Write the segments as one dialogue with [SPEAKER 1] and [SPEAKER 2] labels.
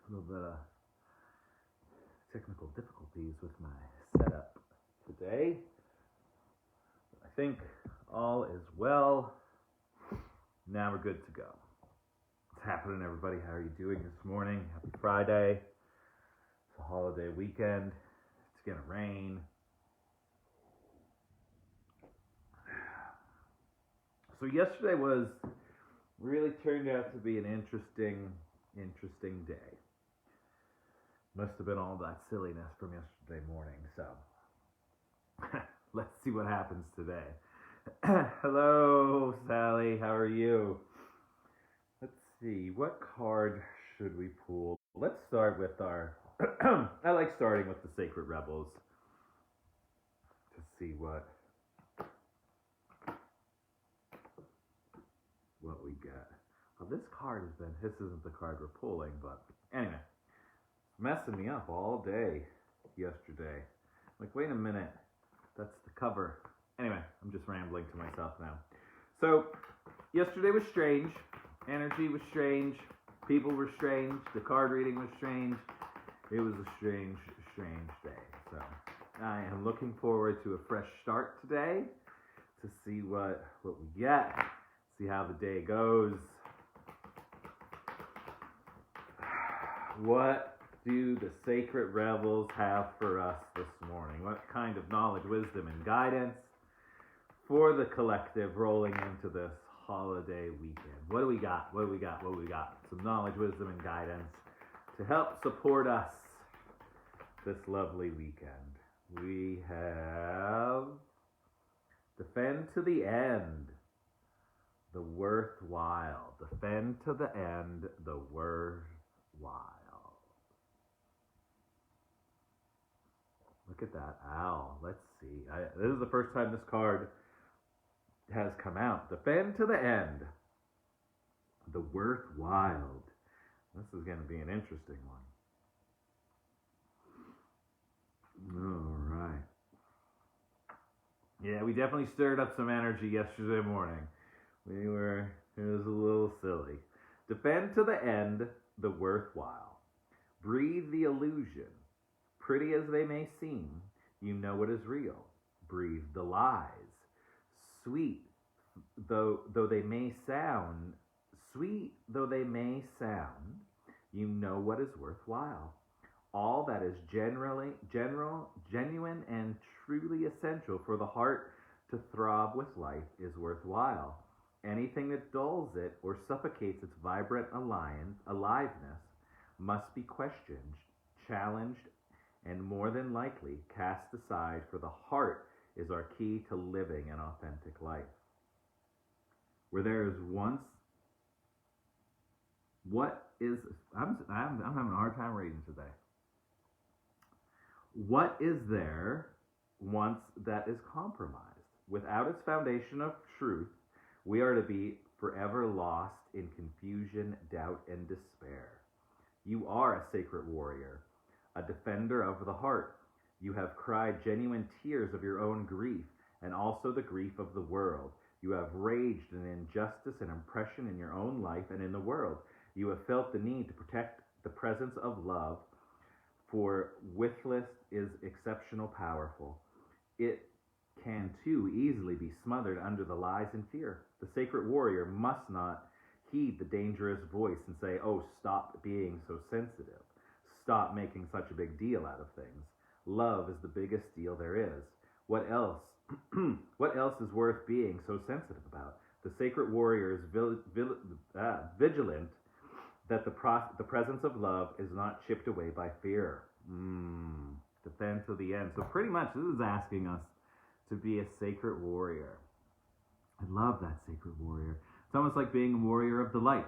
[SPEAKER 1] A little bit of technical difficulties with my setup today. I think all is well. Now we're good to go. What's happening, everybody? How are you doing this morning? Happy Friday. It's a holiday weekend. It's gonna rain. So yesterday really turned out to be an interesting day. Must have been all that silliness from yesterday morning, so let's see what happens today. Hello, Sally, how are you? Let's see, what card should we pull? Let's start with our, I like starting with the Sacred Rebels to see what we get. Well, this isn't the card we're pulling, but anyway. Messing me up all day yesterday. Like, wait a minute, that's the cover. Anyway, I'm just rambling to myself now. So, yesterday was strange. Energy was strange. People were strange. The card reading was strange. It was a strange day. So, I am looking forward to a fresh start today to see what we get, see how the day goes. What do the Sacred Rebels have for us this morning? What kind of knowledge, wisdom, and guidance for the collective rolling into this holiday weekend? What do we got? Some knowledge, wisdom, and guidance to help support us this lovely weekend. We have Defend to the End, the Worthwhile. Defend to the end, the worthwhile. Look at that owl. Let's see. This is the first time this card has come out. Defend to the end. The Worthwhile. This is going to be an interesting one. All right. Yeah, we definitely stirred up some energy yesterday morning. It was a little silly. Defend to the end, the worthwhile. Breathe the illusion. Pretty as they may seem, you know what is real. Breathe the lies. Sweet though they may sound, you know what is worthwhile. All that is genuine, and truly essential for the heart to throb with life is worthwhile. Anything that dulls it or suffocates its vibrant aliveness must be questioned, challenged, and more than likely cast aside, for the heart is our key to living an authentic life. Where there is once, I'm having a hard time reading today. What is there once that is compromised? Without its foundation of truth, we are to be forever lost in confusion, doubt, and despair. You are a sacred warrior, a defender of the heart. You have cried genuine tears of your own grief and also the grief of the world. You have raged in injustice and oppression in your own life and in the world. You have felt the need to protect the presence of love, for withless is exceptional powerful. It can too easily be smothered under the lies and fear. The sacred warrior must not heed the dangerous voice and say, "Oh, stop being so sensitive. Stop making such a big deal out of things. Love is the biggest deal there is. What else? What else is worth being so sensitive about?" The sacred warrior is vigilant that the presence of love is not chipped away by fear. Defend to the end. So pretty much this is asking us to be a sacred warrior. I love that, sacred warrior. It's almost like being a warrior of the light.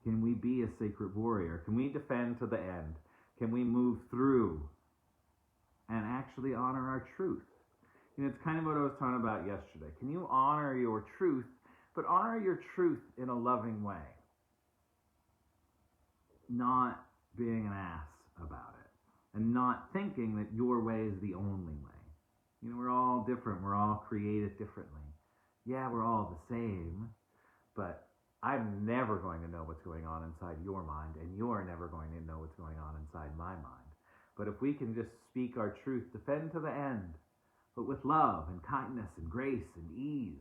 [SPEAKER 1] Can we be a sacred warrior? Can we defend to the end? Can we move through and actually honor our truth? You know, it's kind of what I was talking about yesterday. Can you honor your truth, but honor your truth in a loving way? Not being an ass about it. And not thinking that your way is the only way. You know, we're all different. We're all created differently. Yeah, we're all the same, but I'm never going to know what's going on inside your mind, and you're never going to know what's going on inside my mind. But if we can just speak our truth, defend to the end, but with love and kindness and grace and ease.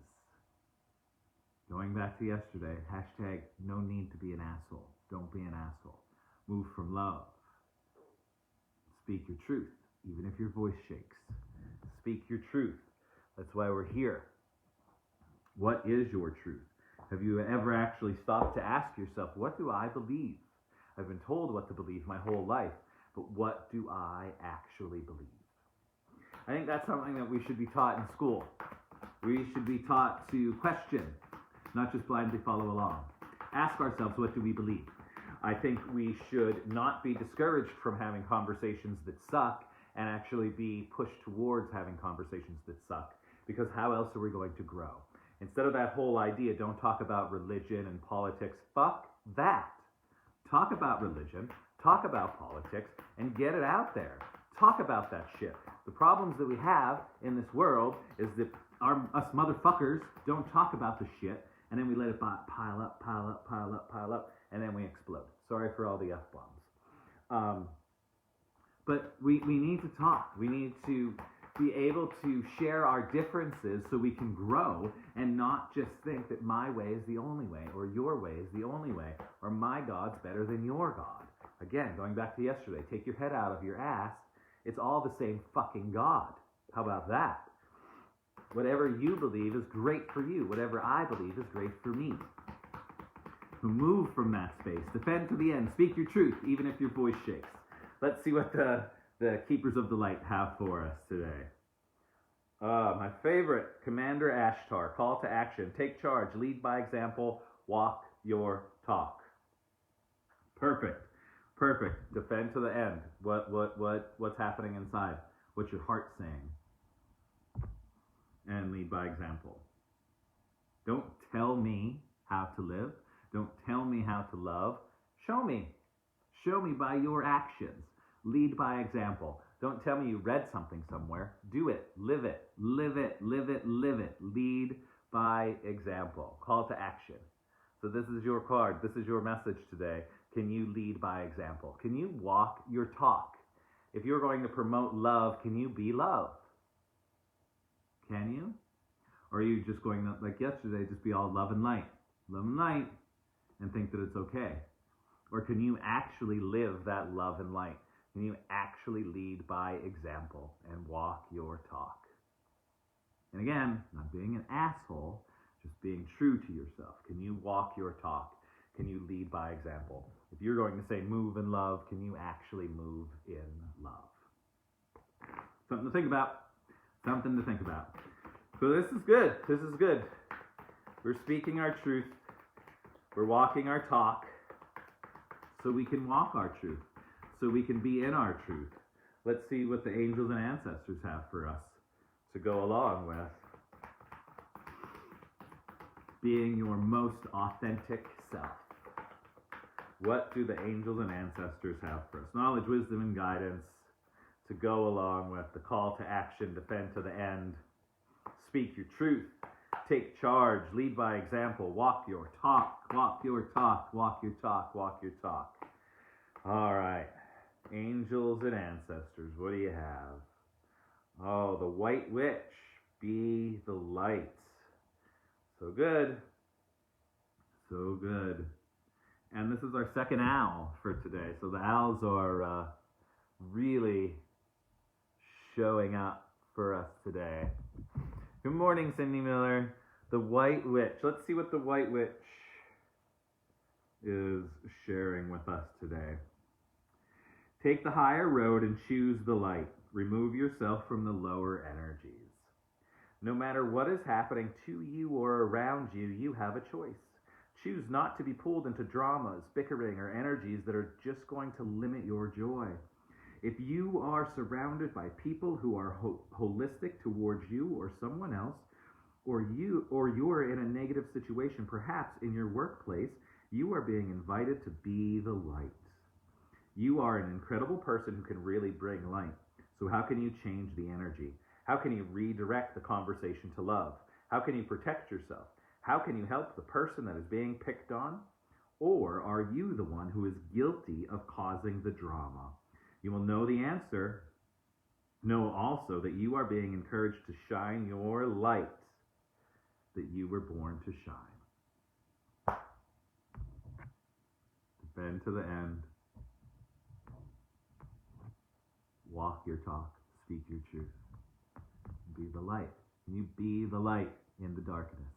[SPEAKER 1] Going back to yesterday, hashtag no need to be an asshole. Don't be an asshole. Move from love. Speak your truth, even if your voice shakes. Speak your truth. That's why we're here. What is your truth? Have you ever actually stopped to ask yourself, what do I believe? I've been told what to believe my whole life, but what do I actually believe? I think that's something that we should be taught in school. We should be taught to question, not just blindly follow along. Ask ourselves, what do we believe? I think we should not be discouraged from having conversations that suck and actually be pushed towards having conversations that suck, because how else are we going to grow? Instead of that whole idea, don't talk about religion and politics. Fuck that. Talk about religion, talk about politics, and get it out there. Talk about that shit. The problems that we have in this world is that us motherfuckers don't talk about the shit, and then we let it pile up, and then we explode. Sorry for all the F-bombs. But we need to talk. We need to be able to share our differences so we can grow and not just think that my way is the only way, or your way is the only way, or my God's better than your God. Again, going back to yesterday, take your head out of your ass. It's all the same fucking God. How about that? Whatever you believe is great for you. Whatever I believe is great for me. Move from that space. Defend to the end. Speak your truth, even if your voice shakes. Let's see what the Keepers of the Light have for us today. My favorite, Commander Ashtar. Call to action. Take charge. Lead by example. Walk your talk. Perfect. Defend to the end. What's happening inside? What's your heart saying? And lead by example. Don't tell me how to live. Don't tell me how to love. Show me. Show me by your actions. Lead by example. Don't tell me you read something somewhere. Do it. Live it. Live it. Live it. Live it. Lead by example. Call to action. So this is your card. This is your message today. Can you lead by example? Can you walk your talk? If you're going to promote love, can you be love? Can you? Or are you just going to, like yesterday, just be all love and light? Love and light, and think that it's okay? Or can you actually live that love and light? Can you actually lead by example and walk your talk? And again, not being an asshole, just being true to yourself. Can you walk your talk? Can you lead by example? If you're going to say move in love, can you actually move in love? Something to think about. Something to think about. So this is good. This is good. We're speaking our truth. We're walking our talk so we can walk our truth, so we can be in our truth. Let's see what the angels and ancestors have for us to go along with being your most authentic self. What do the angels and ancestors have for us? Knowledge, wisdom, and guidance to go along with the call to action, defend to the end, speak your truth, take charge, lead by example, walk your talk, walk your talk, walk your talk, walk your talk. All right, angels and ancestors, what do you have? Oh, the White Witch, be the light. So good. So good. And this is our second owl for today. So the owls are really showing up for us today. Good morning, Cindy Miller. The White Witch. Let's see what the White Witch is sharing with us today. Take the higher road and choose the light. Remove yourself from the lower energies. No matter what is happening to you or around you, you have a choice. Choose not to be pulled into dramas, bickering, or energies that are just going to limit your joy. If you are surrounded by people who are holistic towards you or someone else, or you're in a negative situation, perhaps in your workplace, you are being invited to be the light. You are an incredible person who can really bring light. So how can you change the energy? How can you redirect the conversation to love? How can you protect yourself? How can you help the person that is being picked on? Or are you the one who is guilty of causing the drama? You will know the answer. Know also that you are being encouraged to shine your light that you were born to shine. Bend to the end. Walk your talk. Speak your truth. Be the light. Can you be the light in the darkness?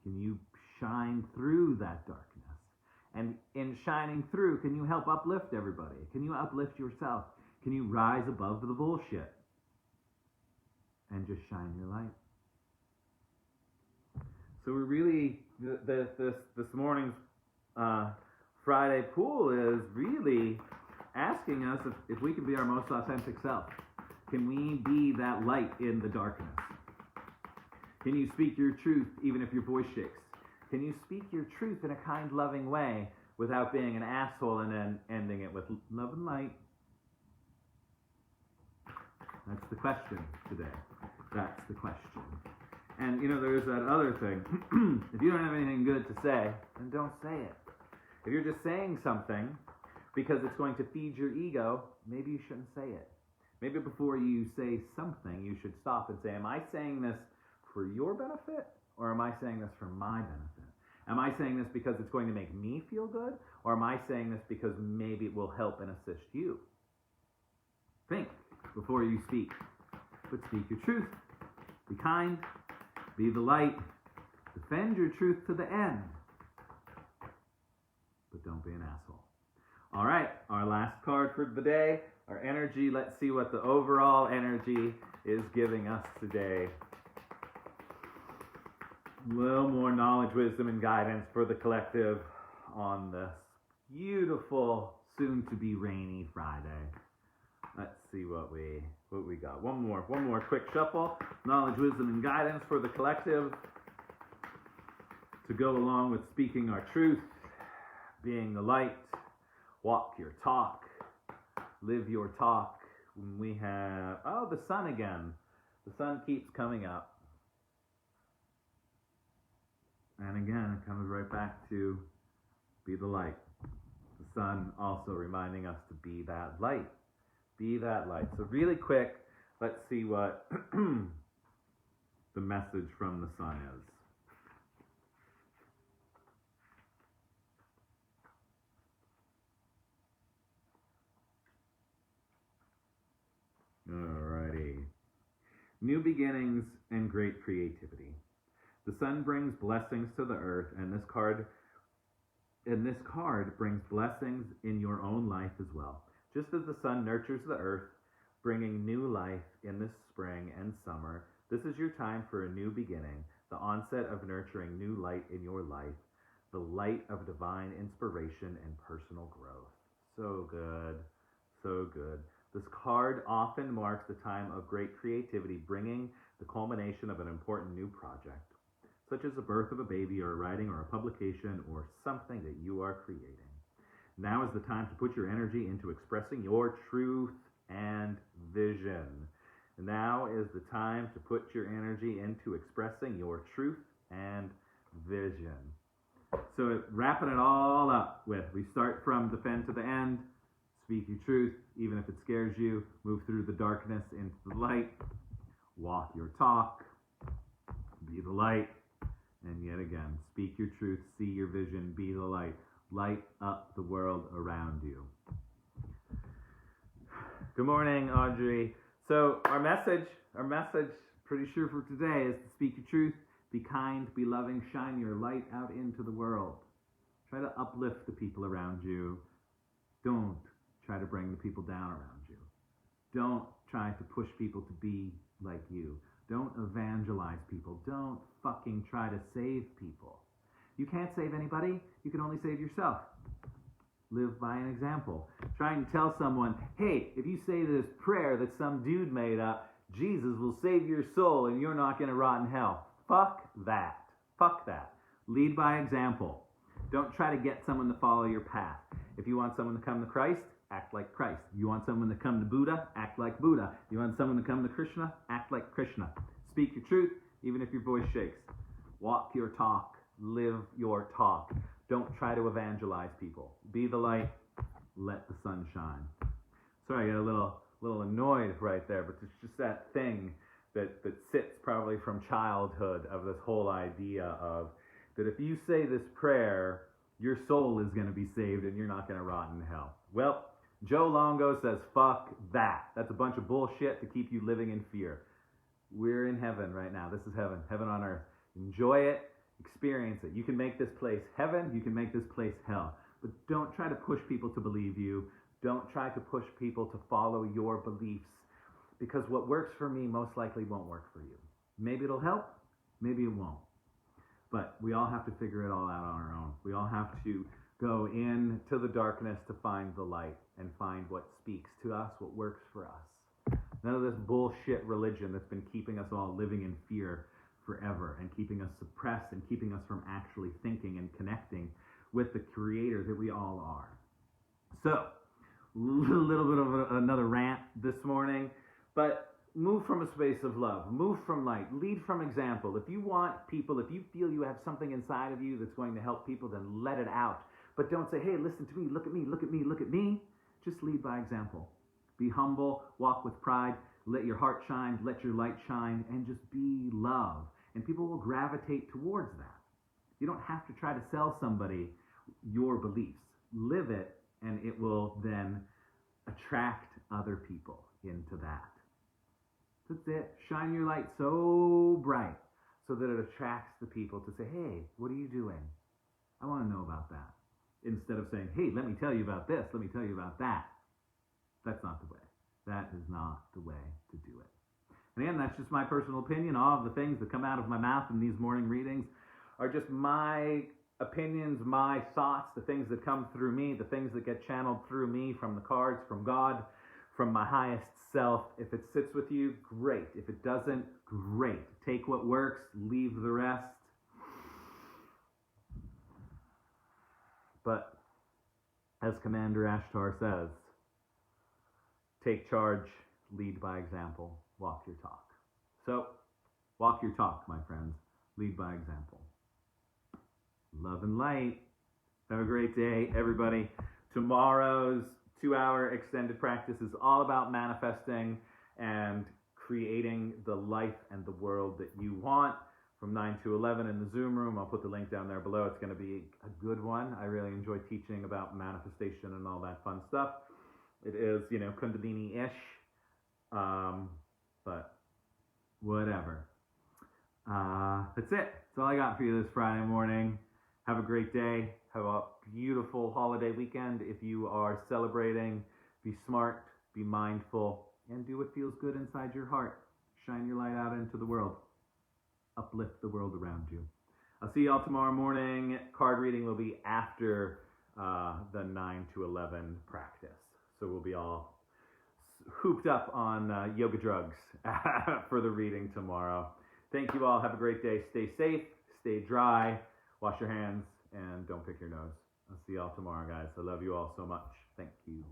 [SPEAKER 1] Can you shine through that darkness? And in shining through, can you help uplift everybody? Can you uplift yourself? Can you rise above the bullshit and just shine your light? So we're really, this morning's Friday pool is really asking us if we can be our most authentic self. Can we be that light in the darkness? Can you speak your truth even if your voice shakes? Can you speak your truth in a kind, loving way without being an asshole and then ending it with love and light? That's the question today. That's the question. And, there's that other thing. If you don't have anything good to say, then don't say it. If you're just saying something because it's going to feed your ego, maybe you shouldn't say it. Maybe before you say something, you should stop and say, am I saying this for your benefit, or am I saying this for my benefit? Am I saying this because it's going to make me feel good, or am I saying this because maybe it will help and assist you? Think before you speak, but speak your truth. Be kind, be the light, defend your truth to the end, but don't be an asshole. All right, our last card for the day, our energy. Let's see what the overall energy is giving us today. A little more knowledge, wisdom, and guidance for the collective on this beautiful, soon-to-be rainy Friday. Let's see what we got. One more quick shuffle. Knowledge, wisdom, and guidance for the collective to go along with speaking our truth, being the light, walk your talk, live your talk. We have, the sun again. The sun keeps coming up. And again, it comes right back to be the light. The sun also reminding us to be that light. Be that light. So really quick, let's see what the message from the sun is. Alrighty. New beginnings and great creativity. The sun brings blessings to the earth, and this card brings blessings in your own life as well. Just as the sun nurtures the earth, bringing new life in this spring and summer, this is your time for a new beginning, the onset of nurturing new light in your life, the light of divine inspiration and personal growth. So good, so good. This card often marks the time of great creativity, bringing the culmination of an important new project, such as the birth of a baby or a writing or a publication or something that you are creating. Now is the time to put your energy into expressing your truth and vision. Now is the time to put your energy into expressing your truth and vision. So wrapping it all up with, we start from defend to the end, speak your truth, even if it scares you, move through the darkness into the light, walk your talk, be the light, and yet again, speak your truth, see your vision, be the light. Light up the world around you. Good morning, Audrey. So our message, pretty sure for today, is to speak your truth, be kind, be loving, shine your light out into the world. Try to uplift the people around you. Don't try to bring the people down around you. Don't try to push people to be like you. Don't evangelize people. Don't fucking try to save people. You can't save anybody. You can only save yourself. Live by an example. Try and tell someone, hey, if you say this prayer that some dude made up, Jesus will save your soul and you're not going to rot in hell. Fuck that. Fuck that. Lead by example. Don't try to get someone to follow your path. If you want someone to come to Christ, act like Christ. You want someone to come to Buddha, act like Buddha. You want someone to come to Krishna, act like Krishna. Speak your truth, even if your voice shakes. Walk your talk. Live your talk. Don't try to evangelize people. Be the light. Let the sun shine. Sorry, I got a little annoyed right there, but it's just that thing that sits probably from childhood of this whole idea of that if you say this prayer, your soul is going to be saved and you're not going to rot in hell. Well, Joe Longo says, fuck that. That's a bunch of bullshit to keep you living in fear. We're in heaven right now. This is heaven. Heaven on earth. Enjoy it. Experience it. You can make this place heaven. You can make this place hell. But don't try to push people to believe you. Don't try to push people to follow your beliefs. Because what works for me most likely won't work for you. Maybe it'll help. Maybe it won't. But we all have to figure it all out on our own. We all have to go into the darkness to find the light and find what speaks to us, what works for us. None of this bullshit religion that's been keeping us all living in fear forever and keeping us suppressed and keeping us from actually thinking and connecting with the Creator that we all are. So, a little bit of another rant this morning, but move from a space of love. Move from light. Lead from example. If you want people, if you feel you have something inside of you that's going to help people, then let it out. But don't say, hey, listen to me, look at me, look at me, look at me. Just lead by example. Be humble, walk with pride, let your heart shine, let your light shine, and just be love. And people will gravitate towards that. You don't have to try to sell somebody your beliefs. Live it, and it will then attract other people into that. That's it. Shine your light so bright so that it attracts the people to say, hey, what are you doing? I want to know about that. Instead of saying, hey, let me tell you about this, let me tell you about that. That's not the way. That is not the way to do it. And again, that's just my personal opinion. All of the things that come out of my mouth in these morning readings are just my opinions, my thoughts, the things that come through me, the things that get channeled through me from the cards, from God, from my highest self. If it sits with you, great. If it doesn't, great. Take what works, leave the rest. But as Commander Ashtar says, take charge, lead by example, walk your talk. So, walk your talk, my friends. Lead by example. Love and light. Have a great day, everybody. Tomorrow's 2-hour extended practice is all about manifesting and creating the life and the world that you want from 9 to 11 in the Zoom room. I'll put the link down there below. It's going to be a good one. I really enjoy teaching about manifestation and all that fun stuff. It is, Kundalini-ish, but whatever. That's it. That's all I got for you this Friday morning. Have a great day. Have a beautiful holiday weekend. If you are celebrating, be smart, be mindful, and do what feels good inside your heart. Shine your light out into the world. Uplift the world around you. I'll see y'all tomorrow morning. Card reading will be after the 9 to 11 practice. So we'll be all hooped up on yoga drugs for the reading tomorrow. Thank you all. Have a great day. Stay safe. Stay dry. Wash your hands. And don't pick your nose. I'll see y'all tomorrow, guys. I love you all so much. Thank you.